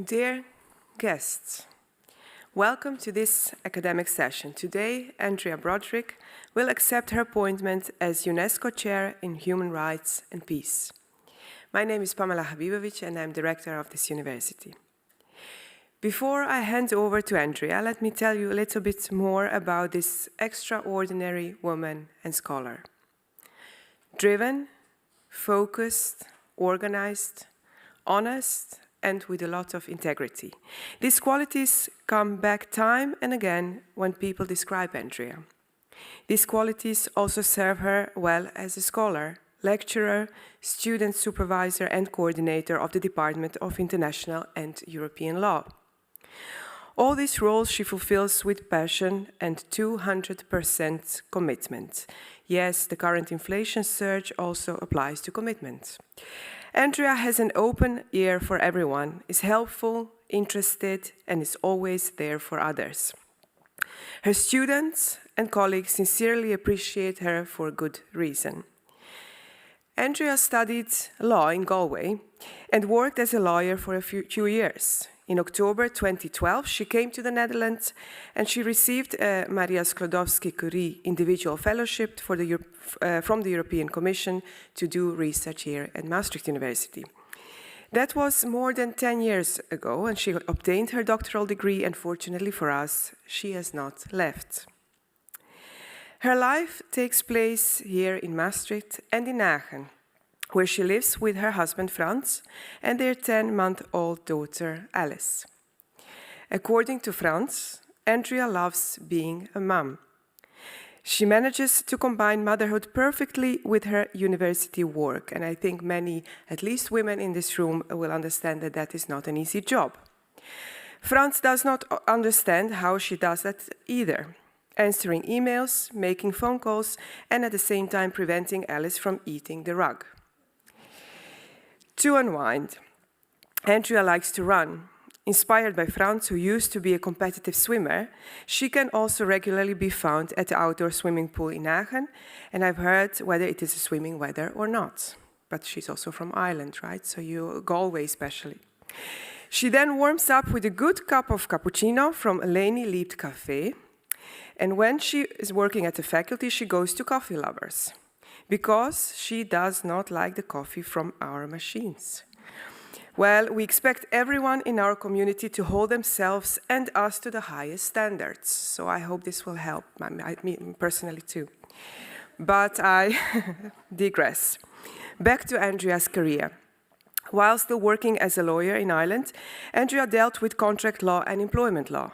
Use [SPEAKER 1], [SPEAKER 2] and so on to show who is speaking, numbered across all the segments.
[SPEAKER 1] Dear guests, welcome to this academic session. Today, Andrea Broderick will accept her appointment as UNESCO Chair in Human Rights and Peace. My name is Pamela Habibovic and I'm director of this university. Before I hand over to Andrea, let me tell you a little bit more about this extraordinary woman and scholar. Driven, focused, organized, honest, and with a lot of integrity. These qualities come back time and again when people describe Andrea. These qualities also serve her well as a scholar, lecturer, student supervisor, and coordinator of the Department of International and European Law. All these roles she fulfills with passion and 200% commitment. Yes, the current inflation surge also applies to commitment. Andrea has an open ear for everyone, is helpful, interested, and is always there for others. Her students and colleagues sincerely appreciate her for good reason. Andrea studied law in Galway and worked as a lawyer for a few years. In October 2012, she came to the Netherlands and she received a Maria Sklodowski-Curie Individual Fellowship from the European Commission to do research here at Maastricht University. That was more than 10 years ago, and she obtained her doctoral degree, and fortunately for us, she has not left. Her life takes place here in Maastricht and in Aachen, where she lives with her husband Franz and their 10-month-old daughter Alice. According to Franz, Andrea loves being a mom. She manages to combine motherhood perfectly with her university work, and I think many, at least women in this room, will understand that that is not an easy job. Franz does not understand how she does that either, answering emails, making phone calls, and at the same time preventing Alice from eating the rug. To unwind, Andrea likes to run. Inspired by Franz, who used to be a competitive swimmer, she can also regularly be found at the outdoor swimming pool in Aachen, and I've heard whether it is a swimming weather or not. But she's also from Ireland, right? So Galway especially. She then warms up with a good cup of cappuccino from Eleni Liebt Café, and when she is working at the faculty, she goes to Coffee Lovers, because she does not like the coffee from our machines. Well, we expect everyone in our community to hold themselves and us to the highest standards. So I hope this will help me personally too. But I digress. Back to Andrea's career. While still working as a lawyer in Ireland, Andrea dealt with contract law and employment law.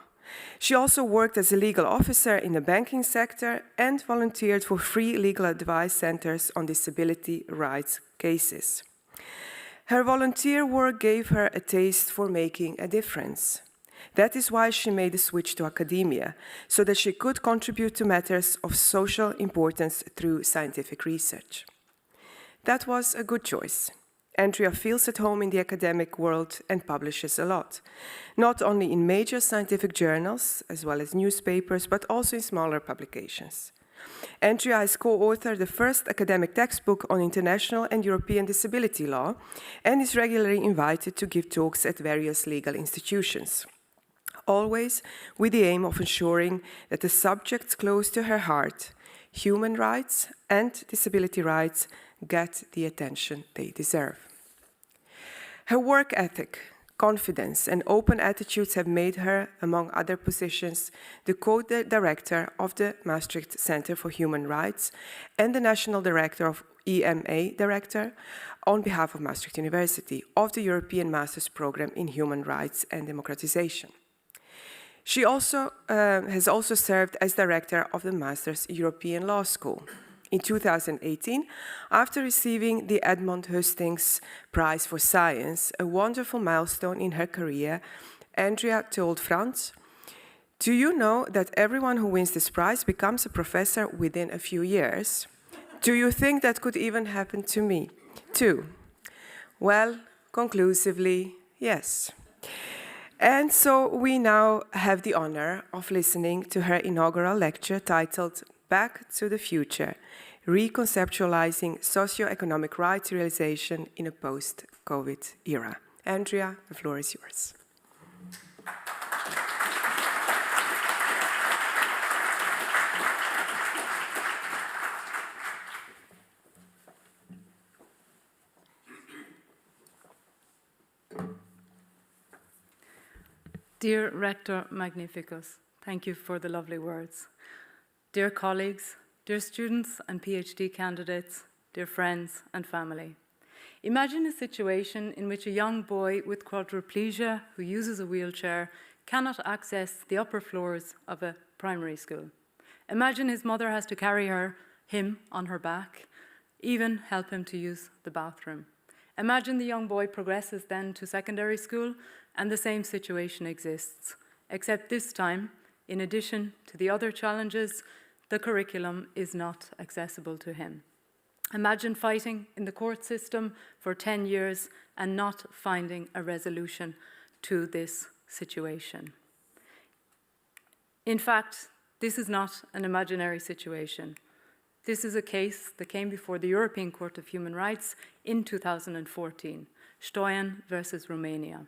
[SPEAKER 1] She also worked as a legal officer in the banking sector and volunteered for free legal advice centers on disability rights cases. Her volunteer work gave her a taste for making a difference. That is why she made a switch to academia, so that she could contribute to matters of social importance through scientific research. That was a good choice. Andrea feels at home in the academic world and publishes a lot, not only in major scientific journals, as well as newspapers, but also in smaller publications. Andrea has co-authored the first academic textbook on international and European disability law and is regularly invited to give talks at various legal institutions, always with the aim of ensuring that the subjects close to her heart, human rights and disability rights, get the attention they deserve. Her work ethic, confidence, and open attitudes have made her, among other positions, the co-director of the Maastricht Center for Human Rights and the national director of EMA director on behalf of Maastricht University of the European Master's Program in Human Rights and Democratization. She has also served as director of the Master's European Law School. In 2018, after receiving the Edmond Hustings Prize for Science, a wonderful milestone in her career, Andrea told Franz, "Do you know that everyone who wins this prize becomes a professor within a few years? Do you think that could even happen to me, too?" Well, conclusively, yes. And so we now have the honor of listening to her inaugural lecture titled Back to the Future, Re-conceptualizing Socio-economic Rights Realization in a Post-COVID Era. Andrea, the floor is yours.
[SPEAKER 2] Dear Rector Magnificus, thank you for the lovely words. Dear colleagues, dear students and PhD candidates, dear friends and family. Imagine a situation in which a young boy with quadriplegia who uses a wheelchair cannot access the upper floors of a primary school. Imagine his mother has to carry him on her back, even help him to use the bathroom. Imagine the young boy progresses then to secondary school and the same situation exists, except this time, in addition to the other challenges, the curriculum is not accessible to him. Imagine fighting in the court system for 10 years and not finding a resolution to this situation. In fact, this is not an imaginary situation. This is a case that came before the European Court of Human Rights in 2014, Stoyan versus Romania.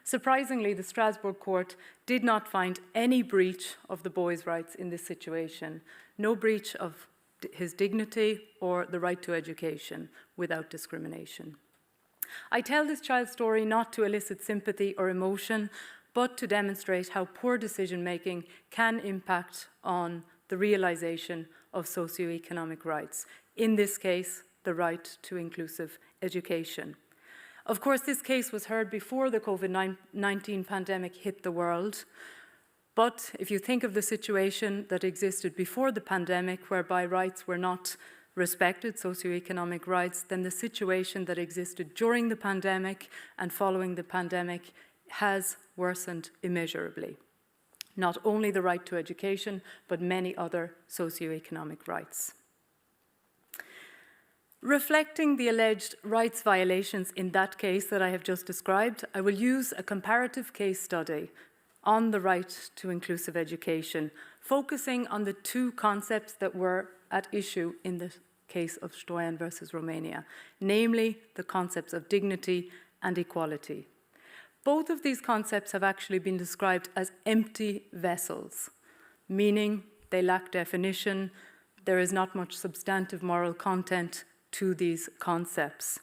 [SPEAKER 2] Surprisingly, the Strasbourg court did not find any breach of the boy's rights in this situation, no breach of his dignity or the right to education without discrimination. I tell this child's story not to elicit sympathy or emotion, but to demonstrate how poor decision-making can impact on the realization of socio-economic rights, in this case, the right to inclusive education. Of course, this case was heard before the COVID-19 pandemic hit the world, but if you think of the situation that existed before the pandemic, whereby rights were not respected, socio-economic rights, then the situation that existed during the pandemic and following the pandemic has worsened immeasurably. Not only the right to education, but many other socio-economic rights. Reflecting the alleged rights violations in that case that I have just described, I will use a comparative case study on the right to inclusive education, focusing on the two concepts that were at issue in the case of Stoyan versus Romania, namely the concepts of dignity and equality. Both of these concepts have actually been described as empty vessels, meaning they lack definition, there is not much substantive moral content to these concepts.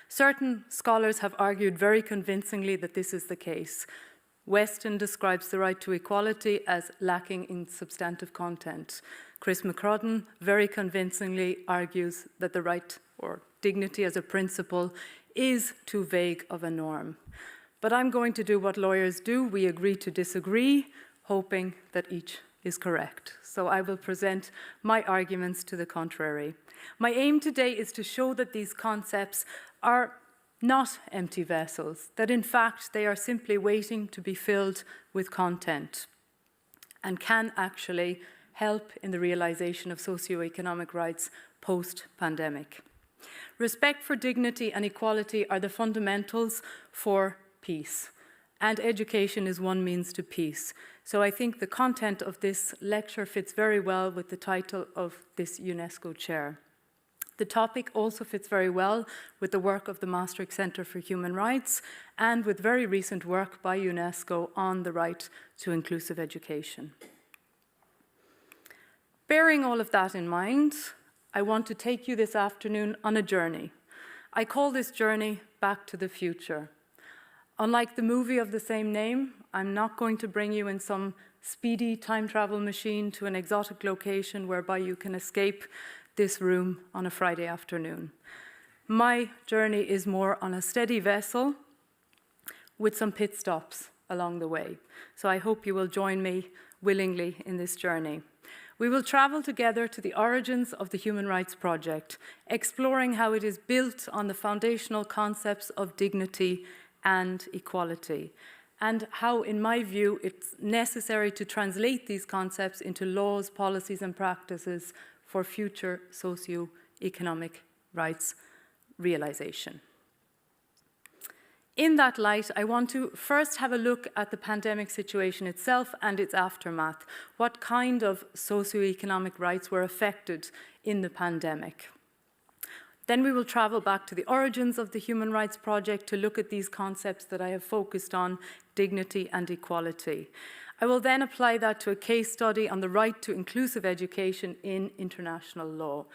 [SPEAKER 2] Certain scholars have argued very convincingly that this is the case. Weston describes the right to equality as lacking in substantive content. Chris McCrudden very convincingly argues that the right or dignity as a principle is too vague of a norm. But I'm going to do what lawyers do. We agree to disagree, hoping that each is correct. So I will present my arguments to the contrary. My aim today is to show that these concepts are not empty vessels, that in fact they are simply waiting to be filled with content and can actually help in the realization of socio-economic rights post-pandemic. Respect for dignity and equality are the fundamentals for peace, and education is one means to peace. So I think the content of this lecture fits very well with the title of this UNESCO chair. The topic also fits very well with the work of the Maastricht Center for Human Rights and with very recent work by UNESCO on the right to inclusive education. Bearing all of that in mind, I want to take you this afternoon on a journey. I call this journey Back to the Future. Unlike the movie of the same name, I'm not going to bring you in some speedy time travel machine to an exotic location whereby you can escape this room on a Friday afternoon. My journey is more on a steady vessel with some pit stops along the way. So I hope you will join me willingly in this journey. We will travel together to the origins of the Human Rights Project, exploring how it is built on the foundational concepts of dignity and equality, and how, in my view, it's necessary to translate these concepts into laws, policies, and practices for future socio-economic rights realization. In that light, I want to first have a look at the pandemic situation itself and its aftermath. What kind of socio-economic rights were affected in the pandemic? Then we will travel back to the origins of the Human Rights Project to look at these concepts that I have focused on, dignity and equality. I will then apply that to a case study on the right to inclusive education in international law.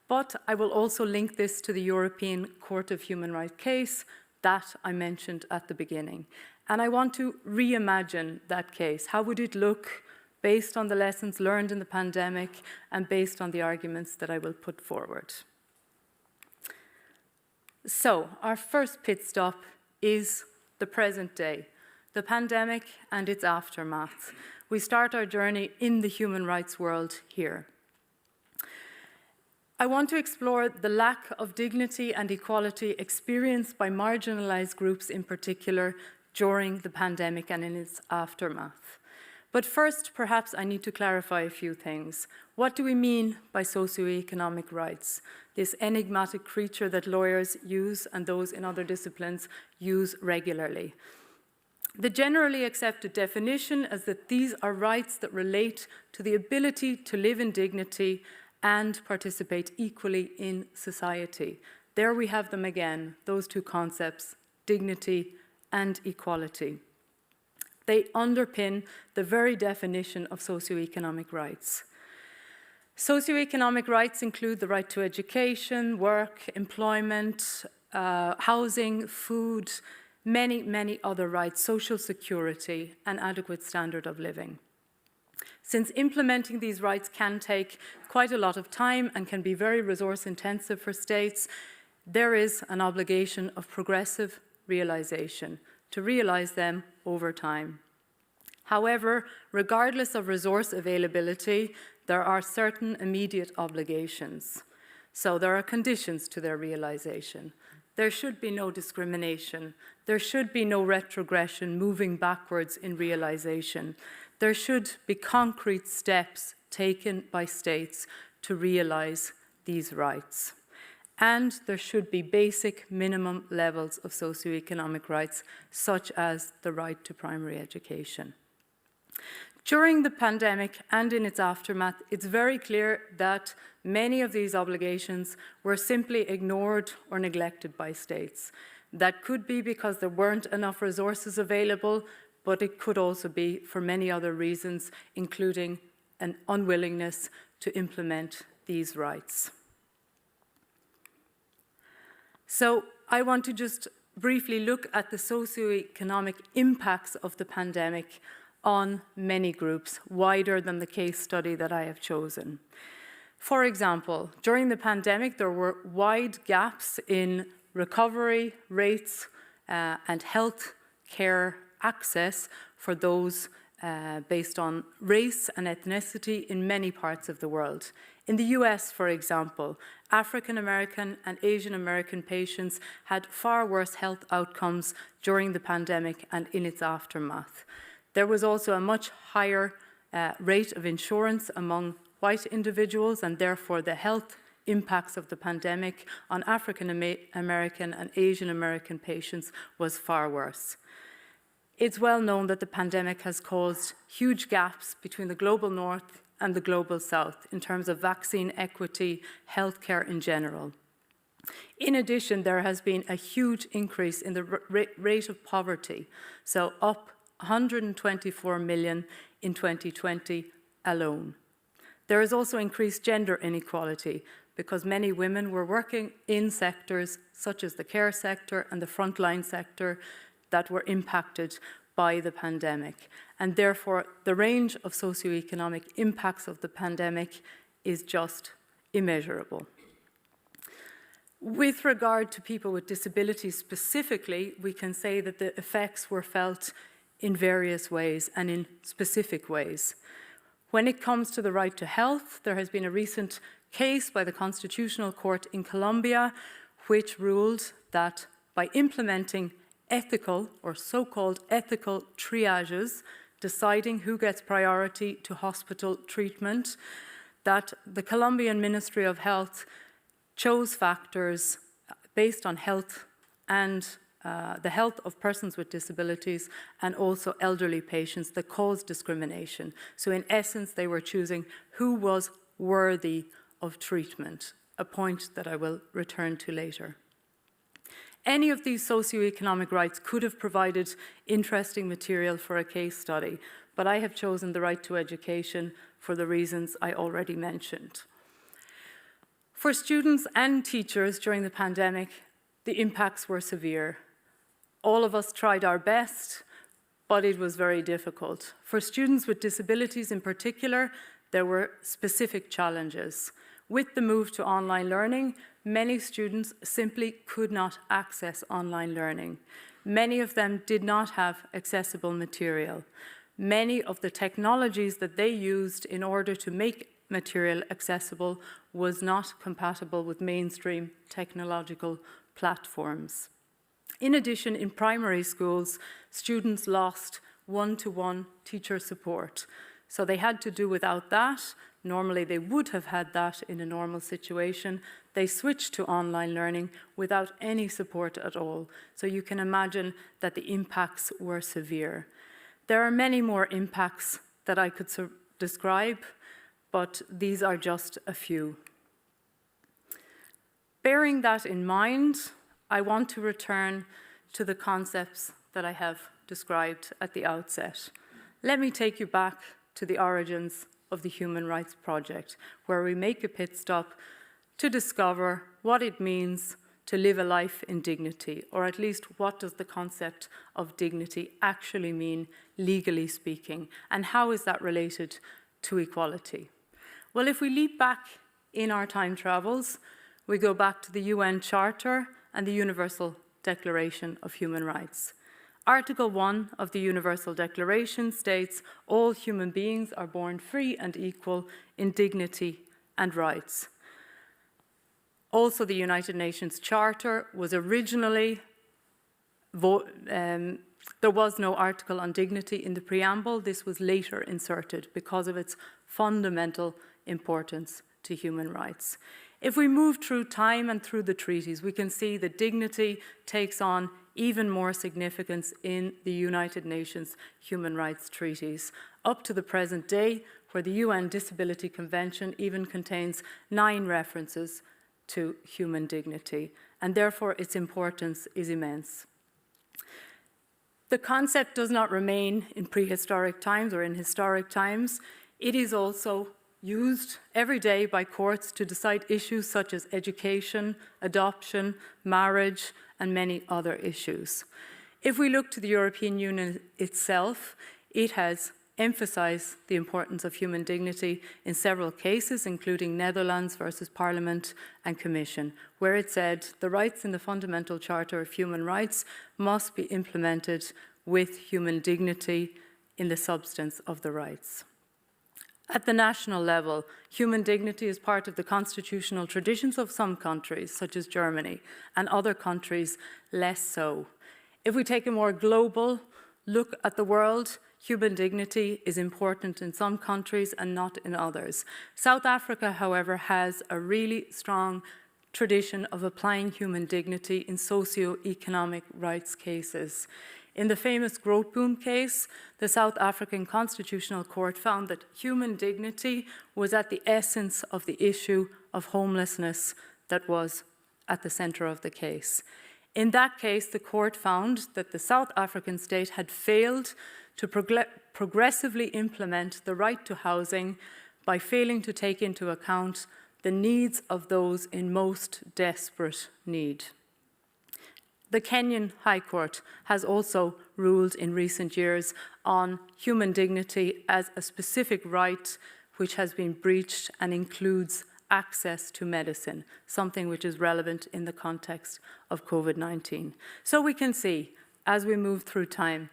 [SPEAKER 2] But I will also link this to the European Court of Human Rights case that I mentioned at the beginning. And I want to reimagine that case. How would it look based on the lessons learned in the pandemic and based on the arguments that I will put forward? So, our first pit stop is the present day, the pandemic and its aftermath. We start our journey in the human rights world here. I want to explore the lack of dignity and equality experienced by marginalized groups in particular during the pandemic and in its aftermath. But first, perhaps I need to clarify a few things. What do we mean by socioeconomic rights? This enigmatic creature that lawyers use and those in other disciplines use regularly. The generally accepted definition is that these are rights that relate to the ability to live in dignity and participate equally in society. There we have them again, those two concepts, dignity and equality. They underpin the very definition of socioeconomic rights. Socioeconomic rights include the right to education, work, employment, housing, food, many other rights, social security, and adequate standard of living. Since implementing these rights can take quite a lot of time and can be very resource intensive for states, there is an obligation of progressive realization to realize them over time. However, regardless of resource availability, there are certain immediate obligations. So there are conditions to their realization. There should be no discrimination. There should be no retrogression moving backwards in realization. There should be concrete steps taken by states to realize these rights. And there should be basic minimum levels of socioeconomic rights, such as the right to primary education. During the pandemic and in its aftermath, it's very clear that many of these obligations were simply ignored or neglected by states. That could be because there weren't enough resources available, but it could also be for many other reasons, including an unwillingness to implement these rights. So I want to just briefly look at the socioeconomic impacts of the pandemic on many groups, wider than the case study that I have chosen. For example, during the pandemic, there were wide gaps in recovery rates and health care access for those based on race and ethnicity in many parts of the world. In the US, for example, African American and Asian American patients had far worse health outcomes during the pandemic and in its aftermath. There was also a much higher rate of insurance among white individuals, and therefore the health impacts of the pandemic on African American and Asian American patients was far worse. It's well known that the pandemic has caused huge gaps between the global north and the global south in terms of vaccine equity, healthcare in general. In addition, there has been a huge increase in the rate of poverty, so up 124 million in 2020 alone. There is also increased gender inequality because many women were working in sectors such as the care sector and the frontline sector that were impacted by the pandemic. And therefore, the range of socioeconomic impacts of the pandemic is just immeasurable. With regard to people with disabilities specifically, we can say that the effects were felt in various ways and in specific ways. When it comes to the right to health, there has been a recent case by the Constitutional Court in Colombia which ruled that by implementing ethical or so-called ethical triages, deciding who gets priority to hospital treatment, that the Colombian Ministry of Health chose factors based on health and the health of persons with disabilities and also elderly patients that caused discrimination. So in essence, they were choosing who was worthy of treatment a point that I will return to later. Any of these socio-economic rights could have provided interesting material for a case study, but I have chosen the right to education for the reasons I already mentioned. For students and teachers during the pandemic, the impacts were severe. All of us tried our best, but it was very difficult. For students with disabilities in particular, there were specific challenges. With the move to online learning, many students simply could not access online learning. Many of them did not have accessible material. Many of the technologies that they used in order to make material accessible was not compatible with mainstream technological platforms. In addition, in primary schools, students lost one-to-one teacher support. So they had to do without that. Normally they would have had that in a normal situation. They switched to online learning without any support at all. So you can imagine that the impacts were severe. There are many more impacts that I could describe, but these are just a few. Bearing that in mind, I want to return to the concepts that I have described at the outset. Let me take you back to the origins of the Human Rights Project, where we make a pit stop to discover what it means to live a life in dignity, or at least what does the concept of dignity actually mean, legally speaking, and how is that related to equality? Well, if we leap back in our time travels, we go back to the UN Charter and the Universal Declaration of Human Rights. Article 1 of the Universal Declaration states, all human beings are born free and equal in dignity and rights. Also, the United Nations Charter was originally, there was no article on dignity in the preamble. This was later inserted because of its fundamental importance to human rights. If we move through time and through the treaties, we can see that dignity takes on even more significance in the United Nations human rights treaties, up to the present day, where the UN Disability Convention even contains 9 references to human dignity, and therefore its importance is immense. The concept does not remain in prehistoric times or in historic times. It is also used every day by courts to decide issues such as education, adoption, marriage, and many other issues. If we look to the European Union itself, it has emphasized the importance of human dignity in several cases, including Netherlands versus Parliament and Commission, where it said the rights in the Fundamental Charter of Human Rights must be implemented with human dignity in the substance of the rights. At the national level, human dignity is part of the constitutional traditions of some countries, such as Germany, and other countries less so. If we take a more global look at the world, human dignity is important in some countries and not in others. South Africa, however, has a really strong tradition of applying human dignity in socio-economic rights cases. In the famous Grootboom case, the South African Constitutional Court found that human dignity was at the essence of the issue of homelessness that was at the center of the case. In that case, the court found that the South African state had failed to progressively implement the right to housing by failing to take into account the needs of those in most desperate need. The Kenyan High Court has also ruled in recent years on human dignity as a specific right which has been breached and includes access to medicine, something which is relevant in the context of COVID-19. So we can see, as we move through time,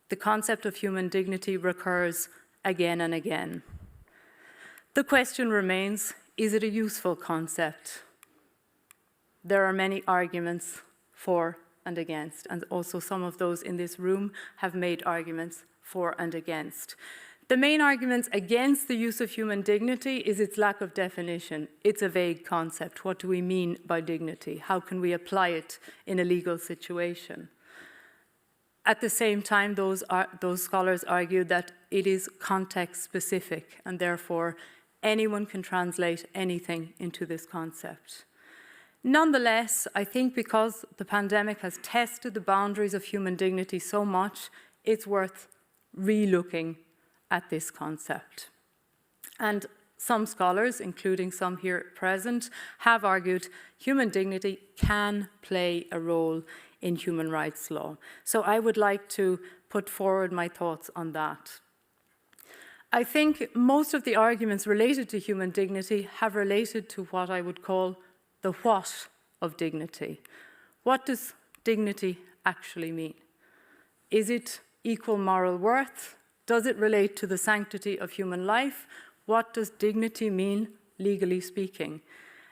[SPEAKER 2] the concept of human dignity recurs again and again. The question remains, is it a useful concept? There are many arguments for and against, and also some of those in this room have made arguments for and against. The main arguments against the use of human dignity is its lack of definition. It's a vague concept. What do we mean by dignity? How can we apply it in a legal situation? At the same time, those scholars argue that it is context-specific, and therefore anyone can translate anything into this concept. Nonetheless, I think because the pandemic has tested the boundaries of human dignity so much, it's worth re-looking at this concept. And some scholars, including some here present, have argued human dignity can play a role in human rights law. So I would like to put forward my thoughts on that. I think most of the arguments related to human dignity have related to what I would call the what of dignity. What does dignity actually mean? Is it equal moral worth? Does it relate to the sanctity of human life? What does dignity mean, legally speaking?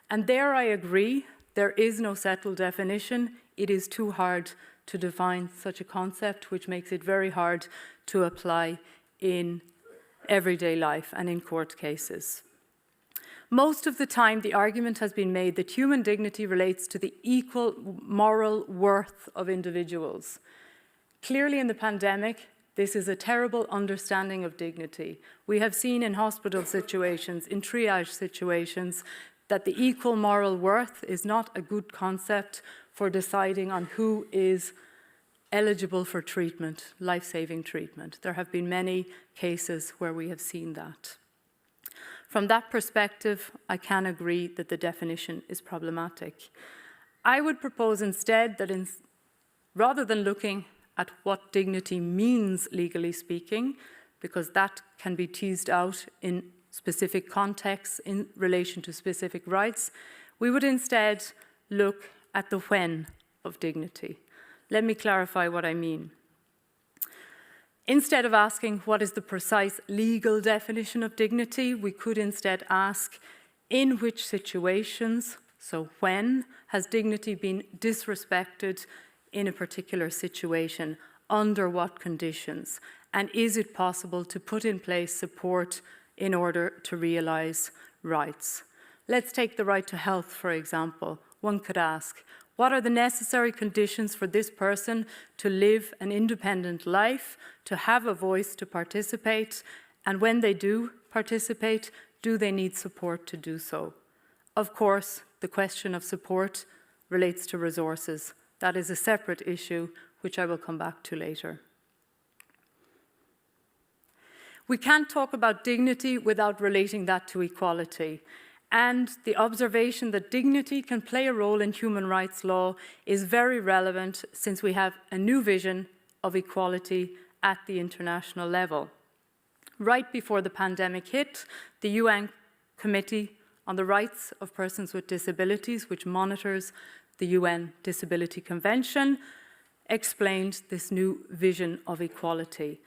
[SPEAKER 2] And there I agree, there is no settled definition. It is too hard to define such a concept, which makes it very hard to apply in everyday life and in court cases. Most of the time, the argument has been made that human dignity relates to the equal moral worth of individuals. Clearly, in the pandemic, this is a terrible understanding of dignity. We have seen in hospital situations, in triage situations, that the equal moral worth is not a good concept for deciding on who is eligible for treatment, life-saving treatment. There have been many cases where we have seen that. From that perspective, I can agree that the definition is problematic. I would propose instead that rather than looking at what dignity means legally speaking, because that can be teased out in specific contexts in relation to specific rights, we would instead look at the when of dignity. Let me clarify what I mean. Instead of asking what is the precise legal definition of dignity, we could instead ask in which situations, so when, has dignity been disrespected in a particular situation, under what conditions, and is it possible to put in place support in order to realize rights? Let's take the right to health, for example. One could ask, what are the necessary conditions for this person to live an independent life, to have a voice to participate, and when they do participate, do they need support to do so? Of course, the question of support relates to resources. That is a separate issue, which I will come back to later. We can't talk about dignity without relating that to equality. And the observation that dignity can play a role in human rights law is very relevant since we have a new vision of equality at the international level. Right before the pandemic hit, the UN Committee on the Rights of Persons with Disabilities, which monitors the UN Disability Convention, explained this new vision of equality.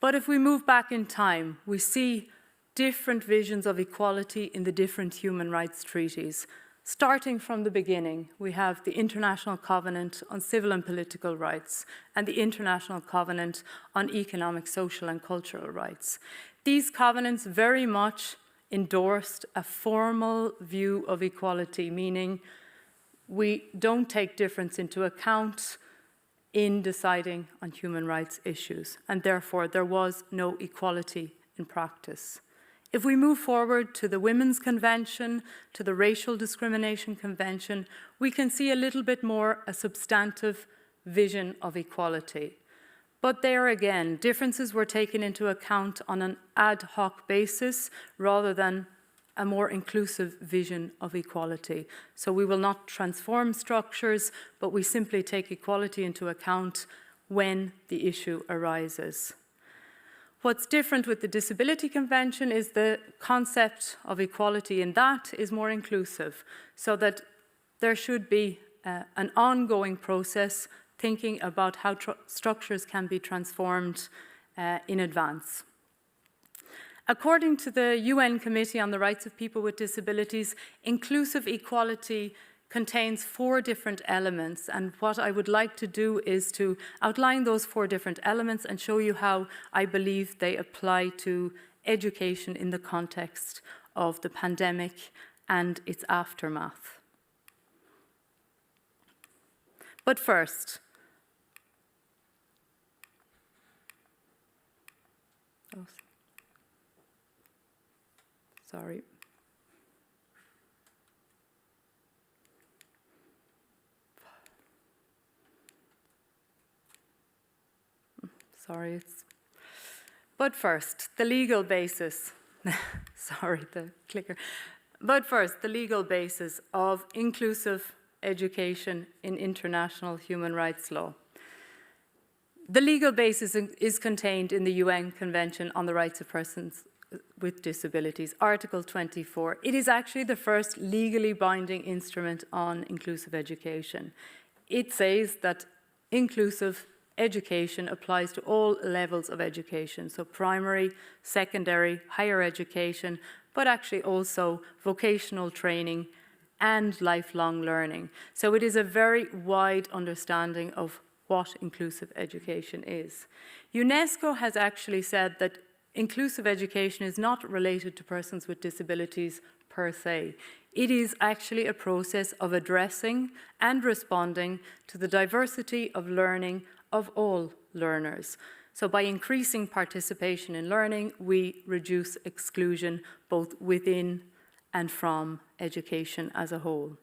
[SPEAKER 2] But if we move back in time, we see different visions of equality in the different human rights treaties. Starting from the beginning, we have the International Covenant on Civil and Political Rights and the International Covenant on Economic, Social and Cultural Rights. These covenants very much endorsed a formal view of equality, meaning we don't take difference into account in deciding on human rights issues, and therefore there was no equality in practice. If we move forward to the Women's Convention, to the Racial Discrimination Convention, we can see a little bit more a substantive vision of equality. But there again, differences were taken into account on an ad hoc basis rather than a more inclusive vision of equality. So we will not transform structures, but we simply take equality into account when the issue arises. What's different with the Disability Convention is the concept of equality in that is more inclusive, so that there should be an ongoing process thinking about how structures can be transformed in advance. According to the UN Committee on the Rights of People with Disabilities, inclusive equality contains 4 different elements, and what I would like to do is to outline those 4 different elements and show you how I believe they apply to education in the context of the pandemic and its aftermath. But first, Sorry. Sorry, it's... But first, the legal basis. Sorry, the clicker. But first, the legal basis of inclusive education in international human rights law. The legal basis is contained in the UN Convention on the Rights of Persons with Disabilities, Article 24. It is actually the first legally binding instrument on inclusive education. It says that inclusive education applies to all levels of education, so primary, secondary, higher education, but actually also vocational training and lifelong learning. So it is a very wide understanding of what inclusive education is. UNESCO has actually said that inclusive education is not related to persons with disabilities per se. It is actually a process of addressing and responding to the diversity of learning of all learners. So by increasing participation in learning, we reduce exclusion both within and from education as a whole.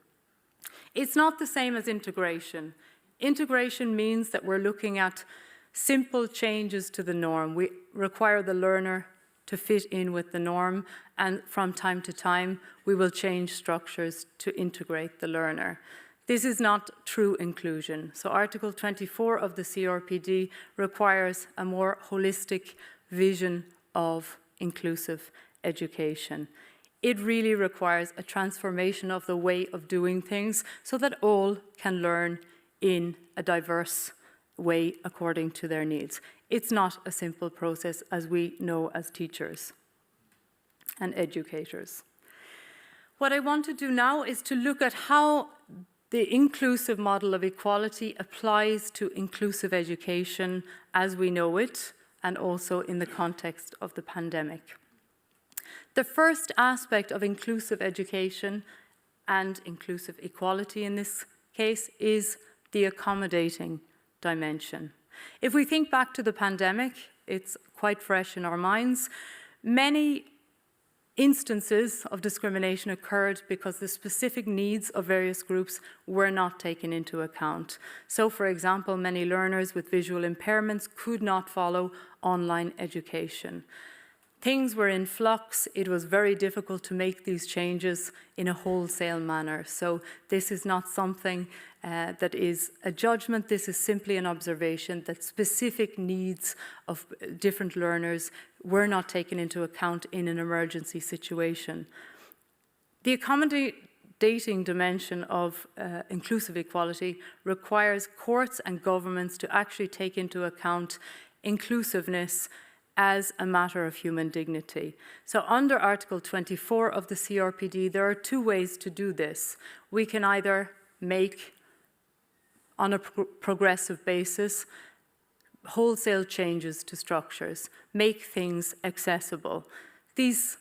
[SPEAKER 2] It's not the same as integration. Integration means that we're looking at simple changes to the norm. We require the learner to fit in with the norm, and from time to time, we will change structures to integrate the learner. This is not true inclusion. So Article 24 of the CRPD requires a more holistic vision of inclusive education. It really requires a transformation of the way of doing things so that all can learn in a diverse way according to their needs. It's not a simple process, as we know as teachers and educators. What I want to do now is to look at how the inclusive model of equality applies to inclusive education as we know it, and also in the context of the pandemic. The first aspect of inclusive education and inclusive equality in this case is the accommodating dimension. If we think back to the pandemic, it's quite fresh in our minds. Many instances of discrimination occurred because the specific needs of various groups were not taken into account. So, for example, many learners with visual impairments could not follow online education. Things were in flux. It was very difficult to make these changes in a wholesale manner. So this is not something that is a judgment. This is simply an observation that specific needs of different learners were not taken into account in an emergency situation. The accommodating dimension of inclusive equality requires courts and governments to actually take into account inclusiveness as a matter of human dignity. So under Article 24 of the CRPD, there are two ways to do this. We can either make, on a progressive basis, wholesale changes to structures, make things accessible. This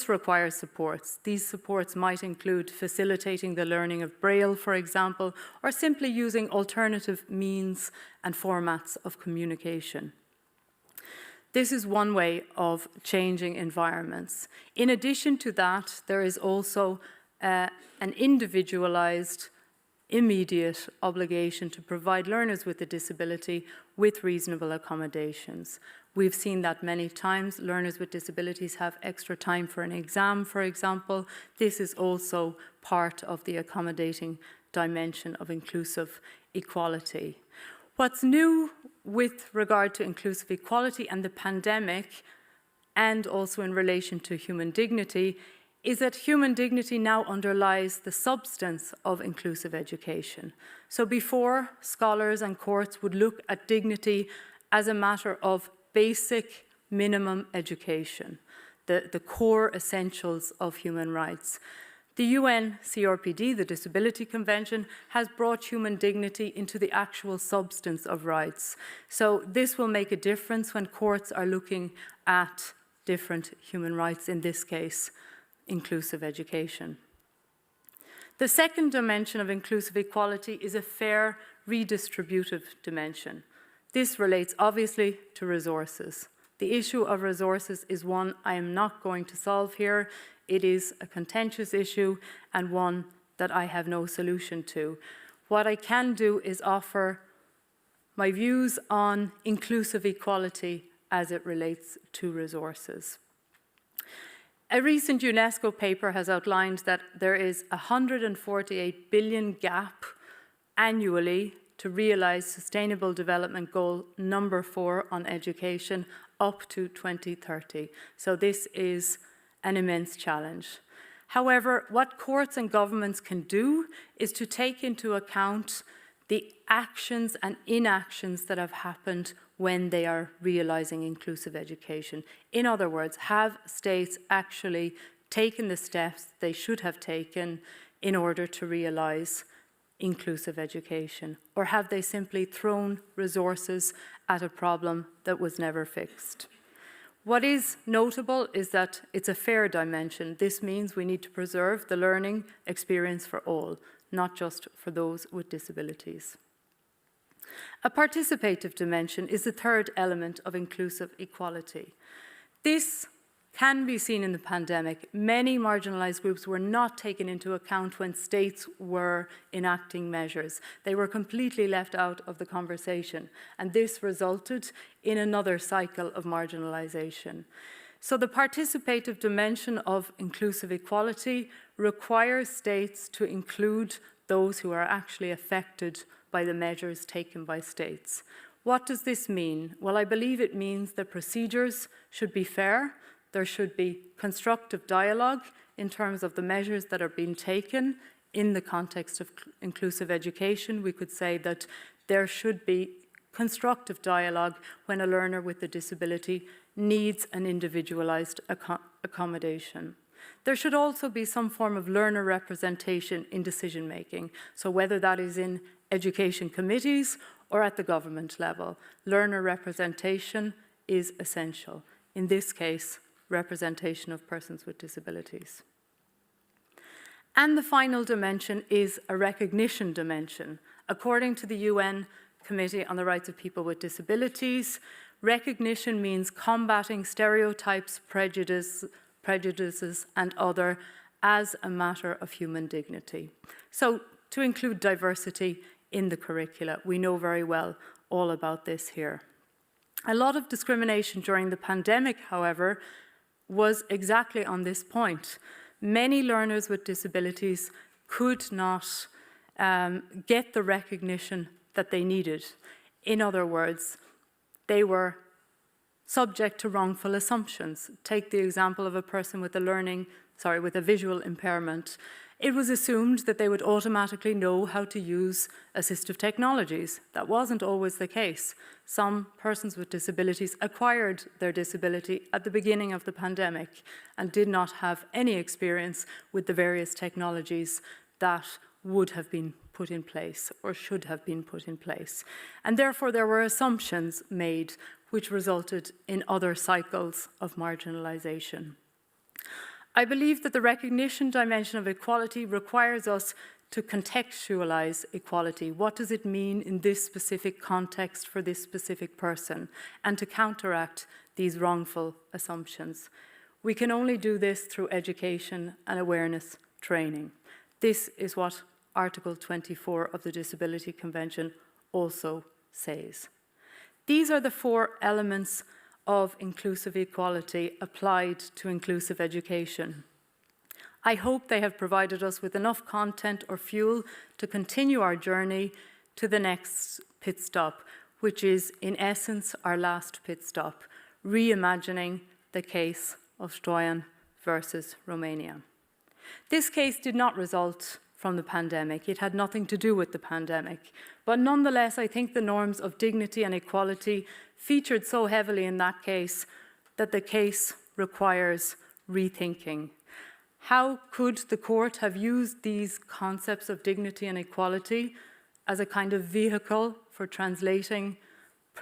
[SPEAKER 2] requires supports. These supports might include facilitating the learning of Braille, for example, or simply using alternative means and formats of communication. This is one way of changing environments. In addition to that, there is also an individualized, immediate obligation to provide learners with a disability with reasonable accommodations. We've seen that many times. Learners with disabilities have extra time for an exam, for example. This is also part of the accommodating dimension of inclusive equality. What's new with regard to inclusive equality and the pandemic, and also in relation to human dignity, is that human dignity now underlies the substance of inclusive education. So before, scholars and courts would look at dignity as a matter of basic minimum education, the core essentials of human rights. The UN CRPD, the Disability Convention, has brought human dignity into the actual substance of rights. So this will make a difference when courts are looking at different human rights, in this case, inclusive education. The second dimension of inclusive equality is a fair, redistributive dimension. This relates obviously to resources. The issue of resources is one I am not going to solve here. It is a contentious issue and one that I have no solution to. What I can do is offer my views on inclusive equality as it relates to resources. A recent UNESCO paper has outlined that there is a 148 billion gap annually to realise Sustainable Development Goal number 4 on education up to 2030. So this is an immense challenge. However, what courts and governments can do is to take into account the actions and inactions that have happened when they are realising inclusive education. In other words, have states actually taken the steps they should have taken in order to realise inclusive education? Or have they simply thrown resources at a problem that was never fixed? What is notable is that it's a fair dimension. This means we need to preserve the learning experience for all, not just for those with disabilities. A participative dimension is the third element of inclusive equality. This can be seen in the pandemic. Many marginalised groups were not taken into account when states were enacting measures. They were completely left out of the conversation, and this resulted in another cycle of marginalisation. So the participative dimension of inclusive equality requires states to include those who are actually affected by the measures taken by states. What does this mean? Well, I believe it means that procedures should be fair. There should be constructive dialogue in terms of the measures that are being taken in the context of inclusive education. We could say that there should be constructive dialogue when a learner with a disability needs an individualised accommodation. There should also be some form of learner representation in decision making. So whether that is in education committees or at the government level, learner representation is essential. In this case, representation of persons with disabilities. And the final dimension is a recognition dimension. According to the UN Committee on the Rights of People with Disabilities, recognition means combating stereotypes, prejudices and other as a matter of human dignity. So to include diversity in the curricula. We know very well all about this here. A lot of discrimination during the pandemic, however, was exactly on this point. Many learners with disabilities could not get the recognition that they needed. In other words, they were subject to wrongful assumptions. Take the example of a person with a visual impairment. It was assumed that they would automatically know how to use assistive technologies. That wasn't always the case. Some persons with disabilities acquired their disability at the beginning of the pandemic and did not have any experience with the various technologies that would have been put in place or should have been put in place. And therefore there were assumptions made which resulted in other cycles of marginalisation. I believe that the recognition dimension of equality requires us to contextualize equality. What does it mean in this specific context for this specific person? And to counteract these wrongful assumptions. We can only do this through education and awareness training. This is what Article 24 of the Disability Convention also says. These are the 4 elements of inclusive equality applied to inclusive education. I hope they have provided us with enough content or fuel to continue our journey to the next pit stop, which is in essence our last pit stop, reimagining the case of Stoyan versus Romania. This case did not result from the pandemic. It had nothing to do with the pandemic. But nonetheless, I think the norms of dignity and equality featured so heavily in that case that the case requires rethinking. How could the court have used these concepts of dignity and equality as a kind of vehicle for translating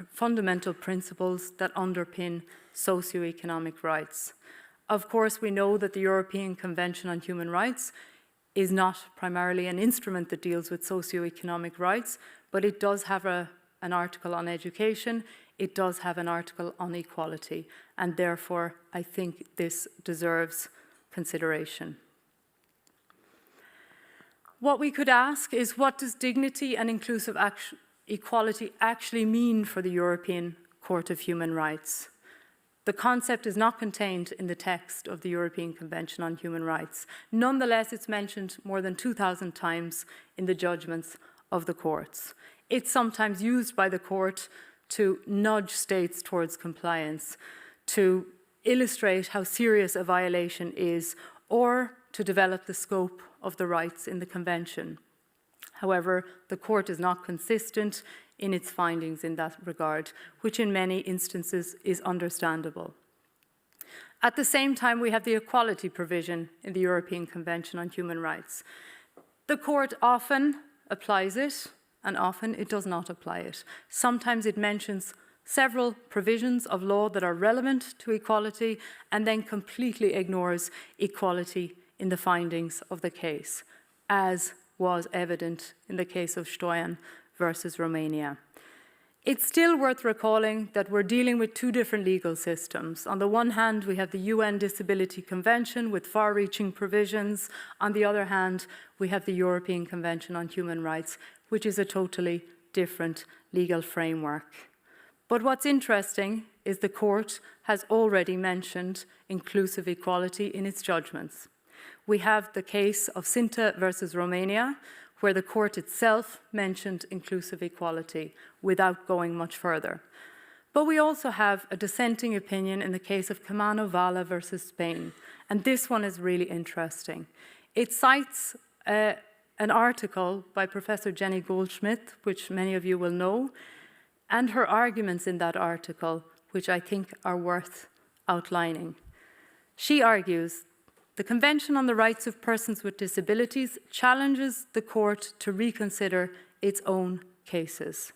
[SPEAKER 2] fundamental principles that underpin socio-economic rights? Of course, we know that the European Convention on Human Rights is not primarily an instrument that deals with socio-economic rights, but it does have an article on education. it does have an article on equality, and therefore I think this deserves consideration. What we could ask is, what does dignity and inclusive equality actually mean for the European Court of Human Rights? The concept is not contained in the text of the European Convention on Human Rights. Nonetheless, it's mentioned more than 2,000 times in the judgments of the courts. It's sometimes used by the court to nudge states towards compliance, to illustrate how serious a violation is, or to develop the scope of the rights in the Convention. However, the court is not consistent in its findings in that regard, which in many instances is understandable. At the same time, we have the equality provision in the European Convention on Human Rights. The court often applies it, and often it does not apply it. Sometimes it mentions several provisions of law that are relevant to equality and then completely ignores equality in the findings of the case, as was evident in the case of Stoyan versus Romania. It's still worth recalling that we're dealing with two different legal systems. On the one hand, we have the UN Disability Convention with far-reaching provisions. On the other hand, we have the European Convention on Human Rights, which is a totally different legal framework. But what's interesting is the court has already mentioned inclusive equality in its judgments. We have the case of Sinta versus Romania, where the court itself mentioned inclusive equality without going much further. But we also have a dissenting opinion in the case of Camano Valla versus Spain, and this one is really interesting. It cites an article by Professor Jenny Goldschmidt, which many of you will know, and her arguments in that article, which I think are worth outlining. She argues, the Convention on the Rights of Persons with Disabilities challenges the court to reconsider its own cases.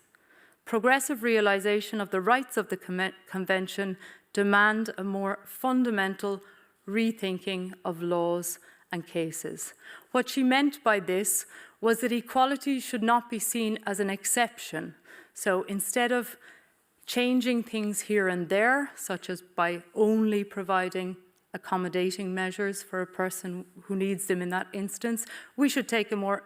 [SPEAKER 2] Progressive realization of the rights of the Convention demand a more fundamental rethinking of laws and cases. What she meant by this was that equality should not be seen as an exception. So instead of changing things here and there, such as by only providing accommodating measures for a person who needs them in that instance, we should take a more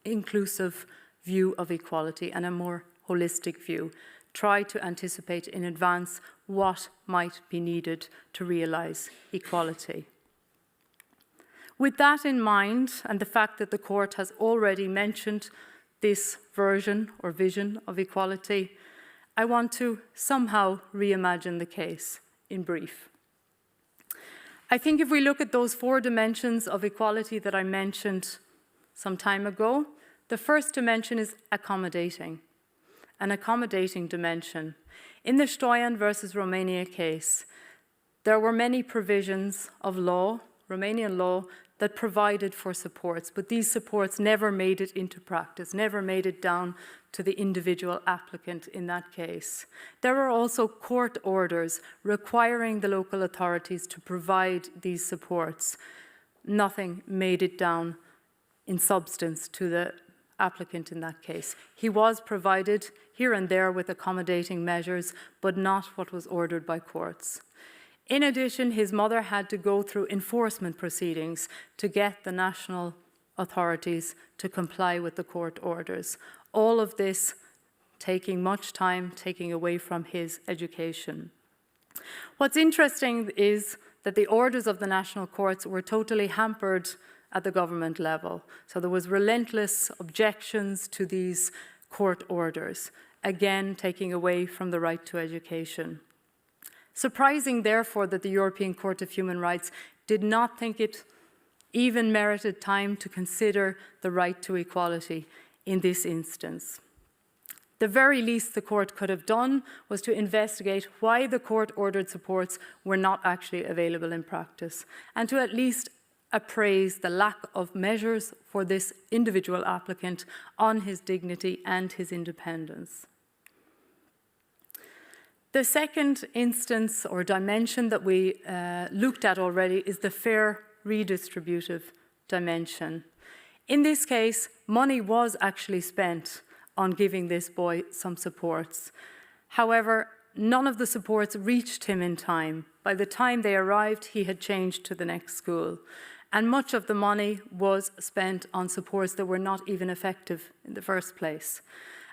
[SPEAKER 2] inclusive view of equality and a more holistic view. Try to anticipate in advance what might be needed to realize equality. With that in mind, and the fact that the court has already mentioned this version or vision of equality, I want to somehow reimagine the case in brief. I think if we look at those 4 dimensions of equality that I mentioned some time ago, the first dimension is accommodating, an accommodating dimension. In the Stoyan versus Romania case, there were many provisions of law, Romanian law, that provided for supports, but these supports never made it into practice, never made it down to the individual applicant in that case. There were also court orders requiring the local authorities to provide these supports. Nothing made it down in substance to the applicant in that case. He was provided here and there with accommodating measures, but not what was ordered by courts. In addition, his mother had to go through enforcement proceedings to get the national authorities to comply with the court orders. All of this taking much time, taking away from his education. What's interesting is that the orders of the national courts were totally hampered at the government level. So there was relentless objections to these court orders, again taking away from the right to education. Surprising, therefore, that the European Court of Human Rights did not think it even merited time to consider the right to equality in this instance. The very least the court could have done was to investigate why the court-ordered supports were not actually available in practice, and to at least appraise the lack of measures for this individual applicant on his dignity and his independence. The second instance or dimension that we looked at already is the fair redistributive dimension. In this case, money was actually spent on giving this boy some supports. However, none of the supports reached him in time. By the time they arrived, he had changed to the next school. And much of the money was spent on supports that were not even effective in the first place.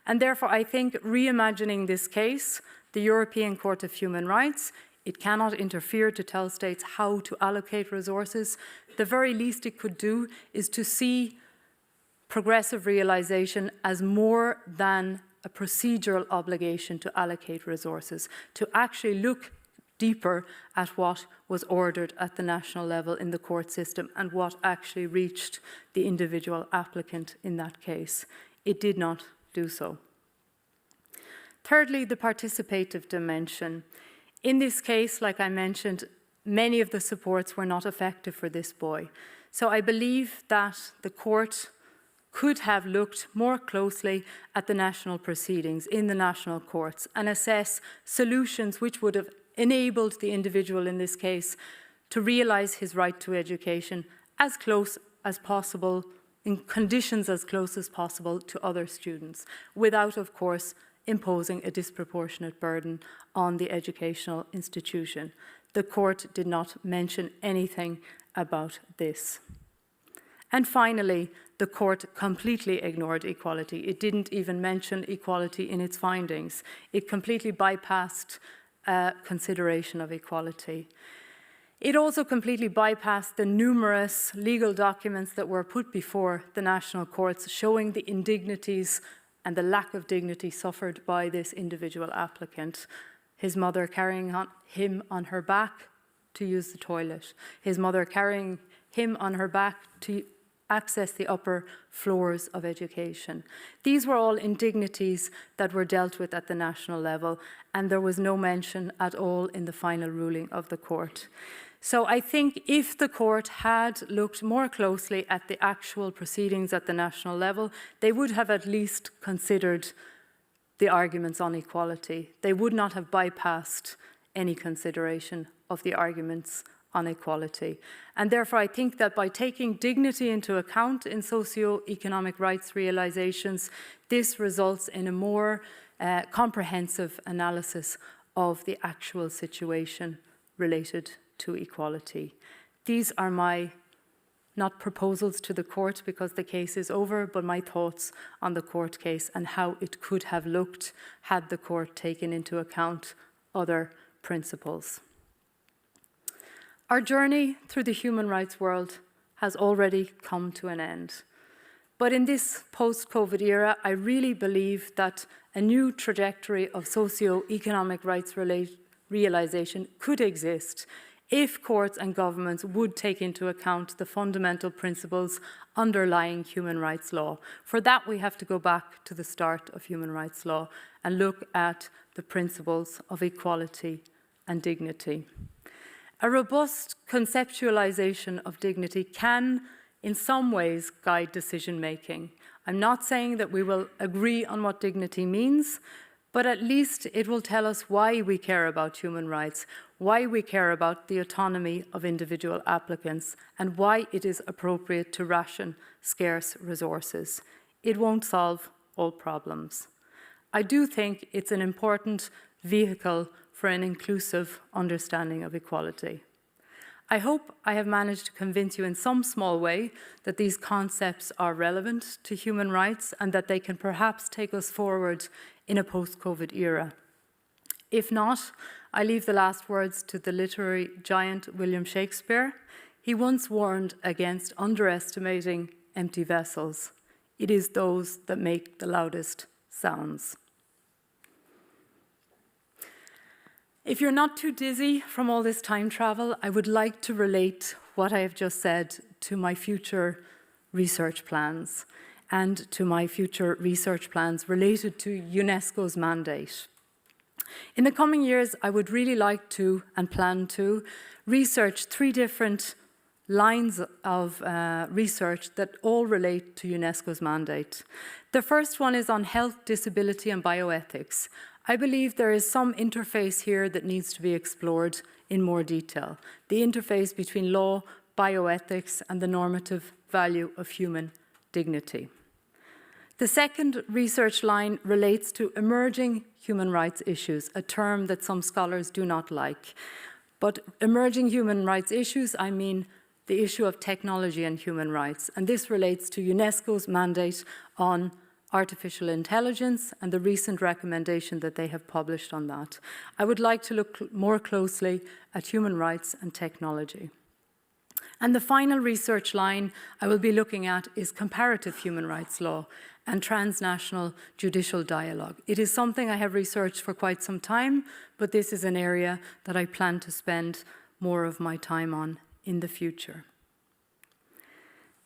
[SPEAKER 2] And therefore, I think reimagining this case, the European Court of Human Rights, it cannot interfere to tell states how to allocate resources. The very least it could do is to see progressive realization as more than a procedural obligation to allocate resources, to actually look deeper at what was ordered at the national level in the court system and what actually reached the individual applicant in that case. It did not do so. Thirdly, the participative dimension. In this case, like I mentioned, many of the supports were not effective for this boy. So I believe that the court could have looked more closely at the national proceedings in the national courts and assess solutions which would have enabled the individual in this case to realize his right to education as close as possible, in conditions as close as possible to other students, without, of course, imposing a disproportionate burden on the educational institution. The court did not mention anything about this. And finally, the court completely ignored equality. It didn't even mention equality in its findings. It completely bypassed consideration of equality. It also completely bypassed the numerous legal documents that were put before the national courts showing the indignities and the lack of dignity suffered by this individual applicant. His mother carrying him on her back to use the toilet. His mother carrying him on her back to access the upper floors of education. These were all indignities that were dealt with at the national level, and there was no mention at all in the final ruling of the court. So I think if the court had looked more closely at the actual proceedings at the national level, they would have at least considered the arguments on equality. They would not have bypassed any consideration of the arguments on equality. And therefore, I think that by taking dignity into account in socio-economic rights realizations, this results in a more comprehensive analysis of the actual situation related to equality. These are my, not proposals to the court because the case is over, but my thoughts on the court case and how it could have looked had the court taken into account other principles. Our journey through the human rights world has already come to an end. But in this post-COVID era, I really believe that a new trajectory of socio-economic rights realization could exist if courts and governments would take into account the fundamental principles underlying human rights law. For that, we have to go back to the start of human rights law and look at the principles of equality and dignity. A robust conceptualization of dignity can, in some ways, guide decision-making. I'm not saying that we will agree on what dignity means, but at least it will tell us why we care about human rights, why we care about the autonomy of individual applicants, and why it is appropriate to ration scarce resources. It won't solve all problems. I do think it's an important vehicle for an inclusive understanding of equality. I hope I have managed to convince you in some small way that these concepts are relevant to human rights and that they can perhaps take us forward in a post-COVID era. If not, I leave the last words to the literary giant William Shakespeare. He once warned against underestimating empty vessels. It is those that make the loudest sounds. If you're not too dizzy from all this time travel, I would like to relate what I have just said to my future research plans and to my future research plans related to UNESCO's mandate. In the coming years, I would really like to and plan to research 3 different lines of research that all relate to UNESCO's mandate. The first one is on health, disability, and bioethics. I believe there is some interface here that needs to be explored in more detail. The interface between law, bioethics, and the normative value of human dignity. The second research line relates to emerging human rights issues, a term that some scholars do not like. But emerging human rights issues, I mean the issue of technology and human rights. And this relates to UNESCO's mandate on artificial intelligence and the recent recommendation that they have published on that. I would like to look more closely at human rights and technology. And the final research line I will be looking at is comparative human rights law and transnational judicial dialogue. It is something I have researched for quite some time, but this is an area that I plan to spend more of my time on in the future.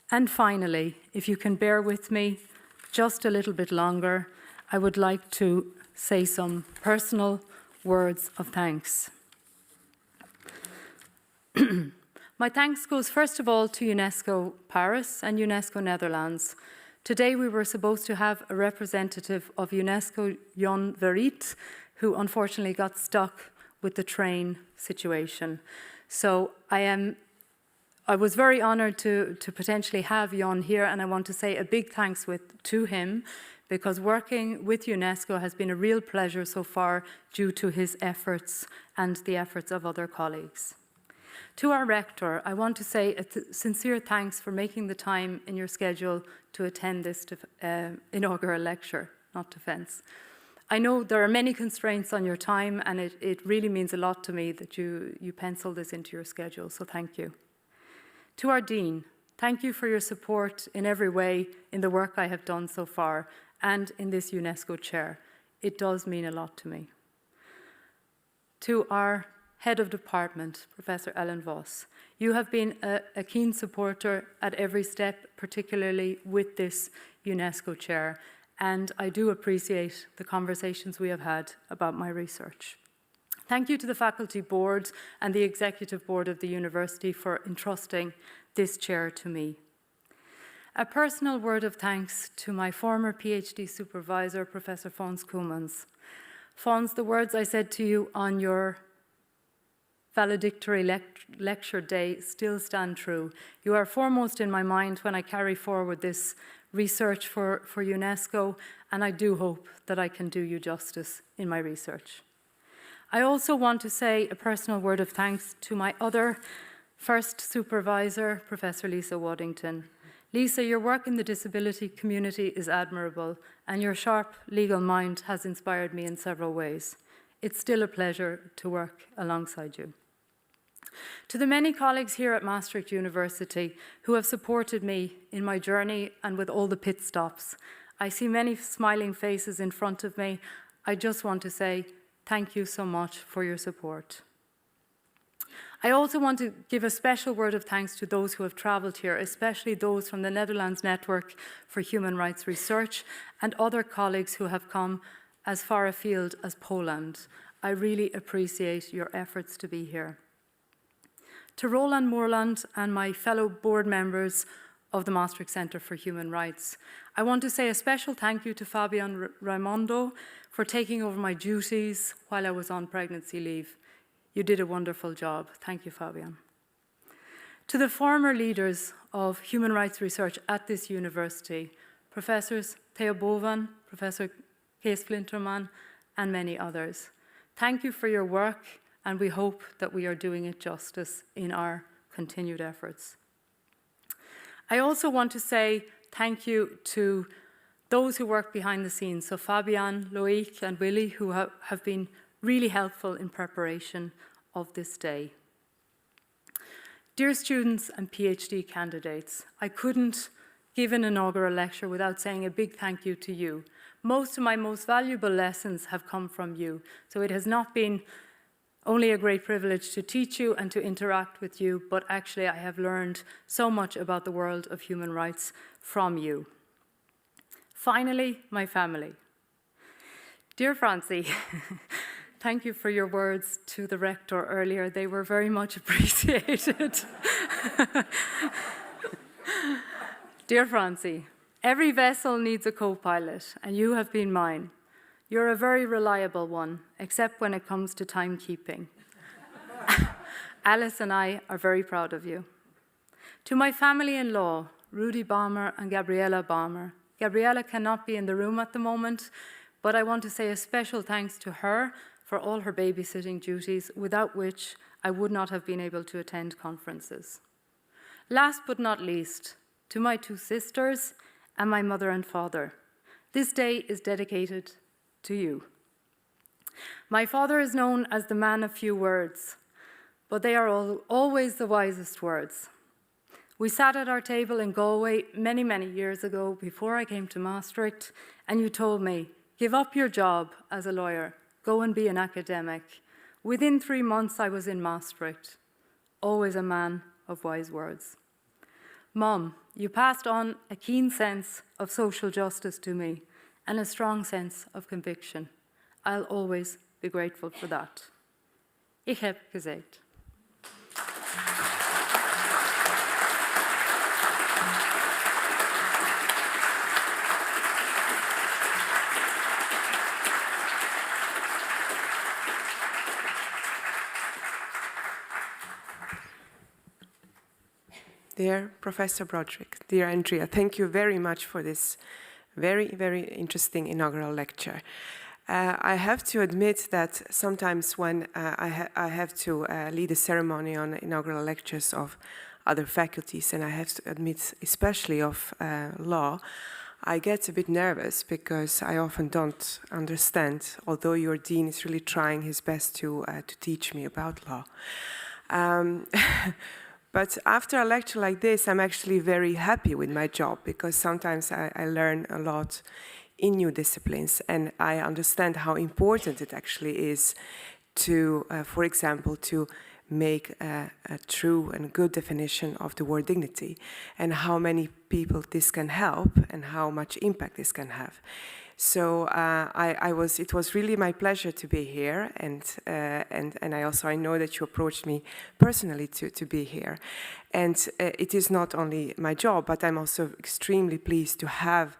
[SPEAKER 2] And finally, if you can bear with me just a little bit longer, I would like to say some personal words of thanks. My thanks goes first of all to UNESCO Paris and UNESCO Netherlands. Today we were supposed to have a representative of UNESCO, Jon Verriet, who unfortunately got stuck with the train situation. So I was very honored to potentially have Jon here, and I want to say a big thanks to him, because working with UNESCO has been a real pleasure so far due to his efforts and the efforts of other colleagues. To our rector, I want to say a sincere thanks for making the time in your schedule to attend this inaugural lecture, not defense. I know there are many constraints on your time, and it really means a lot to me that you pencil this into your schedule, so thank you. To our dean, thank you for your support in every way in the work I have done so far and in this UNESCO chair. It does mean a lot to me. To our head of department, Professor Ellen Voss, you have been a keen supporter at every step, particularly with this UNESCO chair, and I do appreciate the conversations we have had about my research. Thank you to the faculty board and the executive board of the university for entrusting this chair to me. A personal word of thanks to my former PhD supervisor, Professor Fons Koemans. Fons, the words I said to you on your valedictory lecture day still stand true. You are foremost in my mind when I carry forward this research for UNESCO, and I do hope that I can do you justice in my research. I also want to say a personal word of thanks to my other first supervisor, Professor Lisa Waddington. Lisa, your work in the disability community is admirable, and your sharp legal mind has inspired me in several ways. It's still a pleasure to work alongside you. To the many colleagues here at Maastricht University who have supported me in my journey and with all the pit stops, I see many smiling faces in front of me. I just want to say thank you so much for your support. I also want to give a special word of thanks to those who have travelled here, especially those from the Netherlands Network for Human Rights Research and other colleagues who have come as far afield as Poland. I really appreciate your efforts to be here. To Roland Moorland and my fellow board members of the Maastricht Centre for Human Rights, I want to say a special thank you to Fabian Raimondo for taking over my duties while I was on pregnancy leave. You did a wonderful job. Thank you, Fabian. To the former leaders of human rights research at this university, Professors Theo Bovan, Professor Kees Flinterman, and many others. Thank you for your work, and we hope that we are doing it justice in our continued efforts. I also want to say thank you to those who work behind the scenes, so Fabian, Loic, and Willy, who have been really helpful in preparation of this day. Dear students and PhD candidates, I couldn't give an inaugural lecture without saying a big thank you to you. Most of my most valuable lessons have come from you, so it has not been only a great privilege to teach you and to interact with you, but actually I have learned so much about the world of human rights from you. Finally, my family. Dear Francie, thank you for your words to the rector earlier. They were very much appreciated. Dear Francie, every vessel needs a co-pilot, and you have been mine. You're a very reliable one, except when it comes to timekeeping. Alice and I are very proud of you. To my family-in-law, Rudy Balmer and Gabriella Balmer, Gabriella cannot be in the room at the moment, but I want to say a special thanks to her for all her babysitting duties, without which I would not have been able to attend conferences. Last but not least, to my 2 sisters and my mother and father, this day is dedicated to you. My father is known as the man of few words, but they are always the wisest words. We sat at our table in Galway many, many years ago before I came to Maastricht, and you told me, give up your job as a lawyer, go and be an academic. Within 3 months, I was in Maastricht. Always a man of wise words. Mom, you passed on a keen sense of social justice to me and a strong sense of conviction. I'll always be grateful for that. Ich heb gezegd.
[SPEAKER 1] Dear Professor Broderick, dear Andrea, thank you very much for this very, very interesting inaugural lecture. I have to admit that sometimes when I have to lead a ceremony on inaugural lectures of other faculties, and I have to admit especially of law, I get a bit nervous because I often don't understand, although your dean is really trying his best to teach me about law. But after a lecture like this, I'm actually very happy with my job because sometimes I learn a lot in new disciplines, and I understand how important it actually is to, for example, to make a true and good definition of the word dignity, and how many people this can help and how much impact this can have. So it was really my pleasure to be here, and I know that you approached me personally to be here. And it is not only my job, but I'm also extremely pleased to have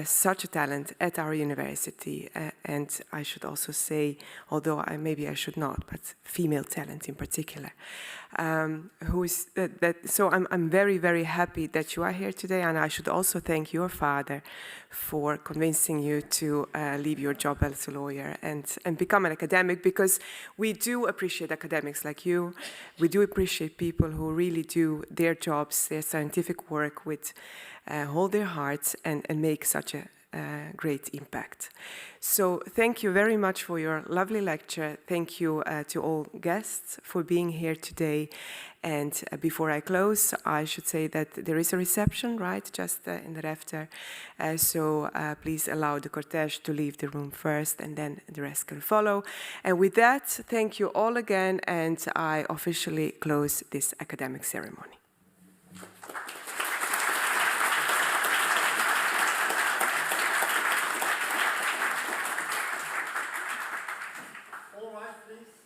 [SPEAKER 1] such a talent at our university, and I should also say, although maybe I should not, but female talent in particular. So I'm very, very happy that you are here today, and I should also thank your father for convincing you to leave your job as a lawyer and become an academic, because we do appreciate academics like you. We do appreciate people who really do their jobs, their scientific work with hold their hearts and make such a great impact. So thank you very much for your lovely lecture. Thank you to all guests for being here today. And before I close, I should say that there is a reception, right, just in the rafter. So please allow the cortege to leave the room first, and then the rest can follow. And with that, thank you all again, and I officially close this academic ceremony.
[SPEAKER 3] All right, please.